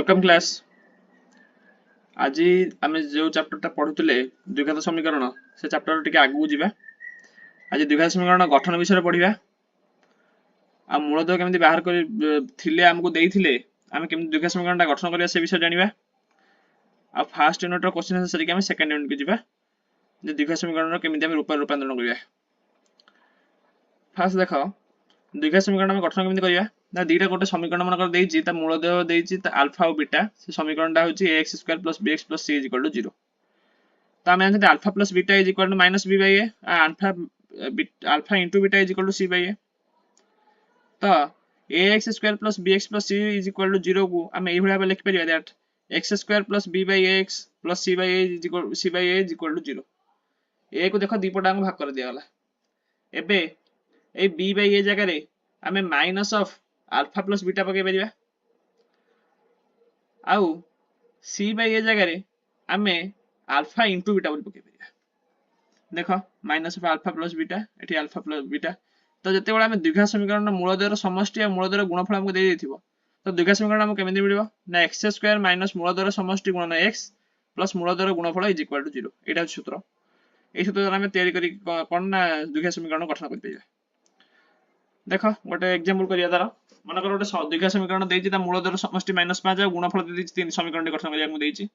Welcome class. आज आम जो चैप्टर पढ़ुले द्विघात समीकरण से चैप्टर टिके आगू जावा। आज द्विघात समीकरण गठन विषय पढ़ा आ मूलदय केमती बाहर कर आमको देइथिले आम केमती द्विघात समीकरण गठन करबा से विषय जानिबा। आ फर्स्ट यूनिट रो क्वेश्चन आंसर सरिक आम सेकंड यूनिट को जावा जे द्विघात समीकरण केमती आम रूपांतरण करबा। फास्ट देख द्विघात समीकरण आम गठन केमती करबा ना दीटा गोटे समीकरण मनकर देइछि ता मूलदय देइछि ता अल्फा और बीटा से समीकरणटा होछि ax square plus bx plus c equal to 0। तो आम जानते alpha plus beta is equal to minus b by a alpha into beta is equal to c by a। तो ax square plus bx plus c is equal to 0 को आम एही भाबे लिखि परिबा that x square plus b by ax plus c by a is equal to 0। a को देखो दीपटांग भाग कर दिया गला। एबे ए b बाय a जगह रे आमे minus of alpha plus beta पके परिबा आउ c बाय a जगह रे आमे अल्फा इनटू बीटा बोल पके परिबा। देखो minus of alpha plus beta एठी अल्फा प्लस बीटा। तो जते बेला आमे द्विघात समीकरण मूलदयर समष्टि आ मूलदयर गुणफल हमको दे देथिबो तो द्विघात समीकरण हमको केमिति मिलिबो ना x स्क्वायर माइनस मूलदयर समष्टि गुणन x प्लस मूलदयर गुणफल इज इक्वल टू 0। एटा सूत्र ए सूत्र द्वारा आमे तयारी करी कोन ना द्विघात समीकरण गठन कर परिबा। देखो गोटे एग्जांपल करिया तार मनकर गोटे द्विघात समीकरण देइछि ता मूलदयर समष्टि माइनस 5 आ गुणफल देइछि 3 समीकरण गठन करिया हमको देइछि।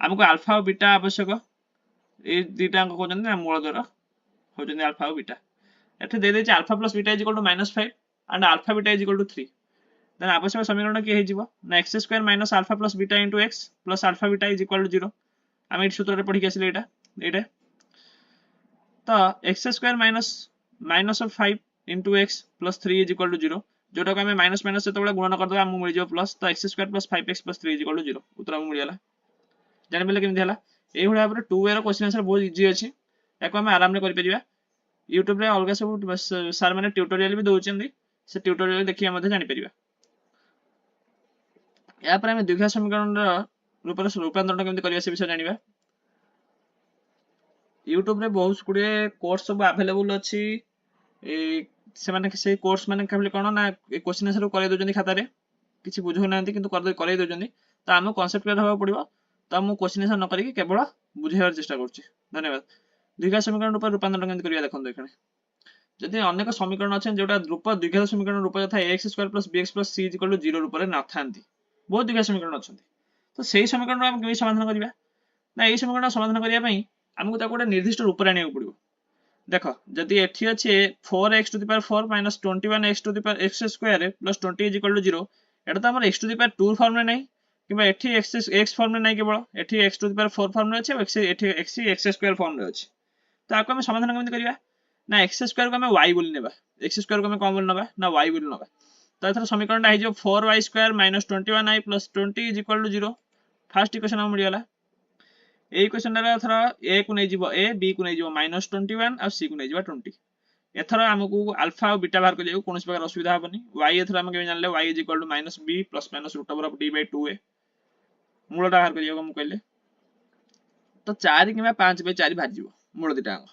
हमको अल्फा और बीटा आवश्यक ए दुईटा अंक कहउछन ना मूलदयर होछन अल्फा और बीटा। एठे दे देइछि alpha plus beta is equal to -5 and alpha beta is equal to 3। Then आवश्यक समीकरण के हेजिवो ना x square minus alpha plus beta into x plus alpha beta is equal to 0। हम ए सूत्र रे पढि के आसिले एटा तो x square minus of 5 into x plus 3 is equal to 0 जोटा को हमें माइनस माइनस से गुणन कर दबा हमहु मिल जो प्लस तो x square plus 5x plus 3 is equal to 0 उत्तर हमहु मिल जाला। जानि बेले केमि हला एही हुडा पर 2a रो क्वेश्चन आंसर बहुत इजी अछि एको हम आराम रे करि परिबा। YouTube रे अलगा सब सर माने ट्यूटोरियल भी दोउचंदी से ट्यूटोरियल देखि हम जानि परिबा। या पर हम द्विघात समीकरण रो रूपांतरण केमि करिया से विषय जानिबा। YouTube रे बहुत गुडे कोर्स सब अवेलेबल अछि से माने से कोर्स माने केवल कोन ना क्वेश्चन आंसर करे दोजनी खाता रे किछि बुझौ नांती किंतु करे दोजनी तो हम कांसेप्ट क्लियर होबा पड़िबो तो हम क्वेश्चन आंसर न करी केवल बुझेबार चेष्टा करछि। धन्यवाद। द्विघात समीकरण रूप रूपांतरण केमति करिया देखन देखने जदि अनेक समीकरण अछन जोटा रूप द्विघात समीकरण रूप यथा ax square plus bx plus c 0 रूप रे न थांती बहुत द्विघात समीकरण अछन तो सेही समीकरण हम केमि समाधान करिबा ना एही समीकरण समाधान करिया पई हमकु ता कोटा निर्दिष्ट रूप रे आनिया पड़िबो। देखो जदि एठी अछि 4x to the power 4 minus 21x to the power x square plus 20 is equal to 0 एटा त हमर x to the power 2 form रे नै किबा एठी x फॉर्म रे नै केवल एठी x to the power 4 form रे अछि x एठी x स्क्वायर फॉर्म रे अछि। तो आको हम समाधान केमि करिया ना x स्क्वायर को हम y बोली नेबा x स्क्वायर को हम कोन बोली नेबा ना y बोली नेबा। तो एथरा समीकरणटा हे जो 4y square minus 21y plus 20 is equal to 0 first equation हम मिल गला। ए क्वेश्चन रे एथरा a को नै जिवो a b को नै जिवो -21 और c को नै जिवो 20। एथरा हमकु अल्फा और बीटा बाहर करियो कोनोस प्रकार असुविधा हबनी। y एथरा हम के जानले y = -b plus minus √ d/2a मूलटा बाहर करियो हम कहले तो 4 किबा 5/4 बाहर जिवो मूल दिटा अंक।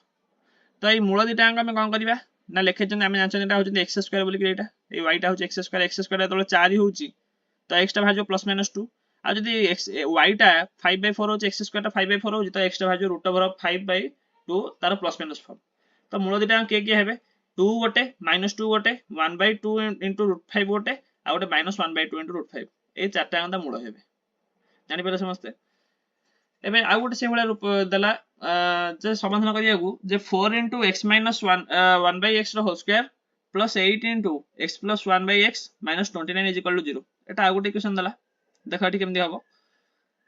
तो ए मूल दिटा अंक हम कोन करिबा ना लेखे जने हम जानछन एटा होछि x स्क्वायर बोली कि एटा ए y टा होछि x स्क्वायर एतले 4 होछि तो x टा बाहर जो प्लस माइनस 2 आ जदि y टा 5/4 होछि x स्क्वायर टा 5/4 होछि तो x टा भाजो √5/2 तार प्लस माइनस फॉर्म। तो मूल दिटा के हेबे 2 गोटे -2 गोटे 1/2 * √5 गोटे आ गोटे -1/2 * √5 ए चारटा अंक मूल हेबे जानि पले समस्ते। एबे आ गोटे से भला रूप देला जे समाधान करिया को जे 4 * x - 1/x रो whole square plus 8 * x + 1/x - 29 = 0 एटा आ गोटे इक्वेशन देला। देखो एठी केमदी हबो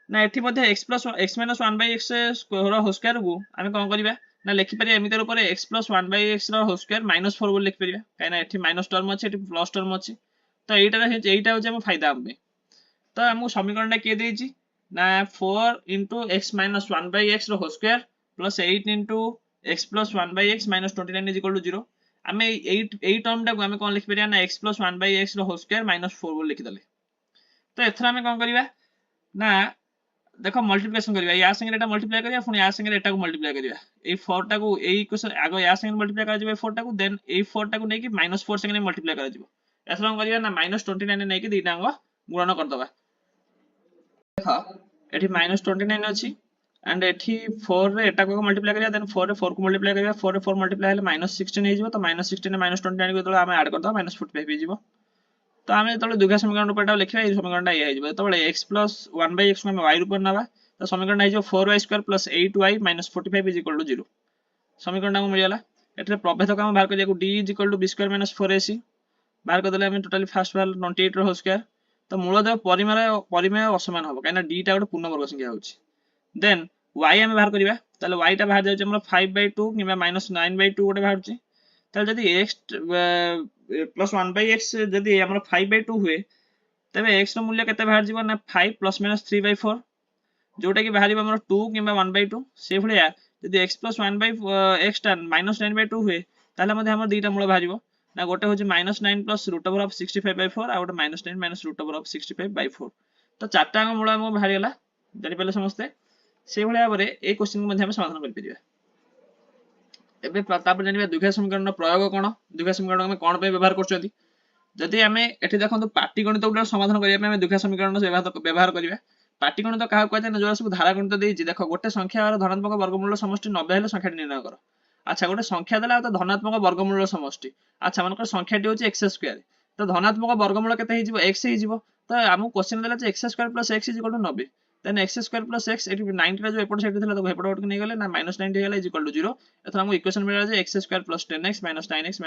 ना एठी मध्ये x - 1/x रो होल स्क्वायर को हम कोन करिबा ना लिखि परिया एमितर ऊपर x + 1/x रो होल स्क्वायर -4 बोल लिखि परिया काइना एठी माइनस टर्म अछि एठी प्लस टर्म अछि तो एटा होछि हम फायदा हम तो हम समीकरणटा के देछि ना 4 * x - 1/x रो whole square plus 8 * x + 1/x - 29 = 0 हमें 8 टर्म टा को हम कोन लिखि परिया ना x + 1/x रो होल स्क्वायर -4 बोल लिखि दले। तो एथरा हमें कोन करिबा ना देखो मल्टीप्लिकेशन करिबा या संगे एटा मल्टीप्लाई करिया पुनी या संगे एटा को मल्टीप्लाई करिया ए 4 टा को ए इक्वेशन आगो या संगे मल्टीप्लाई करा जिवो 4 टा को देन ए 4 टा को नै कि -4 संगे मल्टीप्लाई करा जिवो एथरा हम करिया ना -29 नै कि दीटा अंग गुणन कर दबा देखो एठी -29 अछि एंड एठी 4 रे एटा को मल्टीप्लाई करिया देन 4 रे 4 को मल्टीप्लाई करिया 4 रे 4 मल्टीप्लाई हेले -16 हे जिवो तो -16 रे -29 को हम ऐड करदा -45 हे जिवो तो आम जो दुघा समीकरण रूप लिखा ये समीकरण ये x प्लस 1/x को y रूप ना तो समीकरण हो 4y² plus 8y minus 45 is equal to 0 समीकरण को मिलला एटे प्रभेदक हम बाहर करिया d is equal to b² minus 4ac बाहर कर देले हम टोटली फर्स्ट वाला 28 रो होल स्क्वायर तो मूलतः परिमेय असमान होबो काना d टा गोटे पूर्ण वर्ग संख्या होची देन y हम बाहर करिया ताले y टा बाहर जाय हमर 5/2 किबा -9/2 गोटे बाहर छि ताले जदी x प्लस 1/x जदी हमर 5/2 हुए तबे x रो मूल्य केते बाहर जीवो ना 5 प्लस माइनस 3/4 जोटा कि बाहर हमर 2 किबा 1/2 से भलिया जदी x प्लस 1/x टा -9/2 हुए ताले मध्ये हमर दुईटा मूल बाहर जीवो ना गोटे होची -9 प्लस रूट ओवर ऑफ 65/4 आ गोटे -9 माइनस रूट ओवर ऑफ 65/4 तो चारटा मूल हम बाहर गेला जानि पले समस्ते से भलिया बारे ए क्वेश्चन को मध्ये हम समाधान कर परिबा एबे तापर जानिबा द्विघात समीकरण प्रयोग कोन द्विघात समीकरण हम कोन पे व्यवहार करछथि जदि आमे एठी देखंतु पाटीगणित उडा समाधान करिया पे हम द्विघात समीकरण व्यवहार करिया पाटीगणित कहा कहै ना जो सब धारा गणित देछि देखो गोटे संख्या और धनात्मक वर्गमूल समष्टि 90 हेले संख्याटी निर्णय कर अच्छा गोटे संख्या देला तो धनात्मक वर्गमूल समष्टि अच्छा मानकर संख्याटी होछि x² तो धनात्मक वर्गमूल केते हे जिवो x हे जिवो तो हमु क्वेश्चन देला जे x² + x = 90 then x² + x एटी 90 रा जो एपट साइड थिला तो एपट ओट नै गेले ना -90 हेला = 0 एथरा हमु इक्वेशन मिला जे x² + 10x - 9x -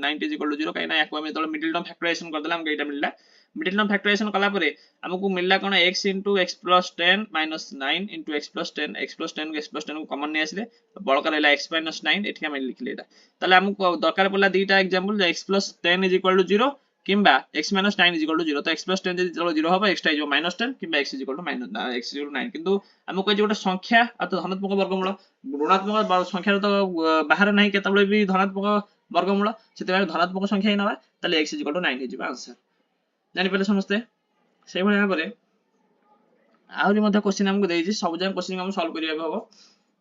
90 = 0 काइना याको हम तो मिडिल टर्म फैक्टराइजेशन कर देला हम एटा मिलला मिडिल टर्म फैक्टराइजेशन कला परे हमकु मिलला कोन x * x + 10 - 9 * x + 10 x + 10 x + 10 को कॉमन नै आसिले बळका रहला x - 9 एठी हम लिखले एटा ताले हमकु दरकार पड़ला दीटा एग्जांपल x + 10 = 0 किंबा x - 9 = 0 तो x + 10 जदि 0 होबा x टा -10 किंबा x = x = 9 किंतु हमकु कहि गोटे संख्या आ तो धनात्मक वर्गमूल ऋणात्मक संख्या तो बाहर नाही केतबळे भी धनात्मक वर्गमूल सेते धनात्मक संख्या ही नबा ताले x = 9 हे जिबा आंसर जानि पले समझते से भले भाबरे आउरी मध्ये क्वेश्चन हमकु देइछि सब जाय क्वेश्चन हम सॉल्व करिया हबो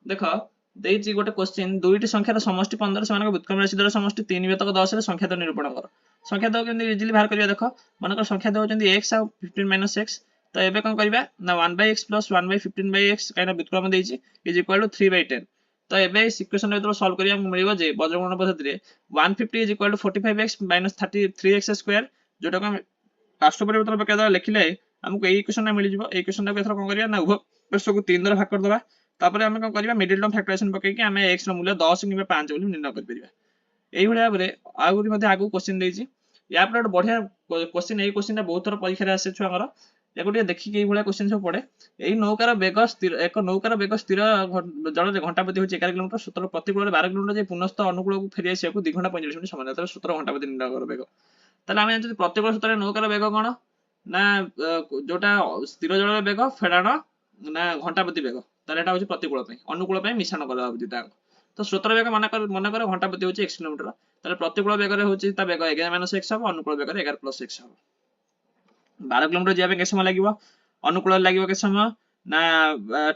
देखो देइछि गोटे क्वेश्चन दुईटी संख्यार समष्टि 15 सेमानक व्युत्क्रम राशि द्वारा समष्टि 3 / 10 रे संख्या तो निरूपण कर संख्या तो केंदि इजीली बाहर करिया देखो मानकर संख्या देउचंदी x आ 15 - x तो एबे कोन करिबा ना 1/x + 1/15/x काइना व्युत्क्रम देइछि = 3/10 तो एबे इस इक्वेशन रे तो सॉल्व करिया हमकु मिलिबो जे बज्रगुणन पद्धति रे 150 = 45x - 33x² जोटा को पार्श्व परिवर्तन पकेदा लिखिले हमकु ए इक्वेशन ना मिलि जिवो ए इक्वेशन को एथरा कोन करिया ना उभय पृष्ठ को 3 द्वारा भाग कर दबा तापर हम कोन करिया मिडिल टर्म फैक्टराइजेशन पके कि हमें x रो मूल्य 10 किबा 5 बोली निर्णय कर परिबा एही भलिया बरे आगुरी मध्ये आगु क्वेश्चन देइछि या पर बढ़िया क्वेश्चन ए क्वेश्चन बहुत थोर परीक्षा रे आसे छुआ हमर एको टे देखि के भलिया क्वेश्चन सब पड़े एही नौकार वेग स्थिर एक नौकार वेग स्थिर जल घंटा प्रति होछि 11 किलोमीटर सूत्र प्रतिकूल 12 किलोमीटर जे पुनस्थ अनुकूल को फेरि आसिया को 2 घंटा 45 मिनिट समय तब सूत्र घंटा प्रति निर्णय कर वेग ताले हम जति प्रतिकूल सूत्र नौकार वेग कोन ना जोटा स्थिर जल वेग फेडाण ना घंटा प्रति वेग ताले एटा होछि प्रतिकूल पे अनुकूल पे मिश्रण कर दिता तो सूत्र वेग मन कर घंटा प्रति होछि 1 किलोमीटर ताले प्रतिकूल वेग रे होछि ता वेग 11 - x हो अनुकूल वेग रे 11 + x हो 12 किलोमीटर जिया पे के समय लागिवो अनुकूल लागिवो के समय ना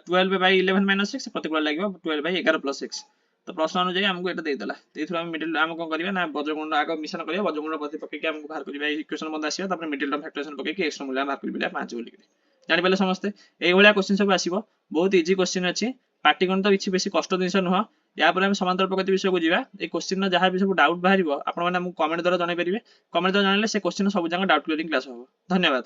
12/11 - x प्रतिकूल लागिवो 12/11 + x तो प्रश्न अनुसार हमको एटा दे देला एथुरा हम मिडिल हम कोन करिया ना बज्रगुणन आगे मिश्रण करिया बज्रगुणन प्रति पके के हमको बाहर करिया इक्वेशन मध्ये आसीबा तापर मिडिल टर्म फैक्टराइजेशन पके के x रो मूल्य बाहर करिया 5 बोली जानि पले समस्ते एई भलिया क्वेश्चन सब आसीबो बहुत इजी क्वेश्चन अछि पाटीगणित किछि बेसी कष्ट दिनस नह या पर हम समांतर प्रगति विषय को जीवा ए क्वेश्चन न जहां भी सब डाउट बाहरिबो आपण माने हमको कमेंट द्वारा जणाई परिबे कमेंट द्वारा जणाइले से क्वेश्चन सब जंग डाउट क्लियरिंग क्लास होबो धन्यवाद।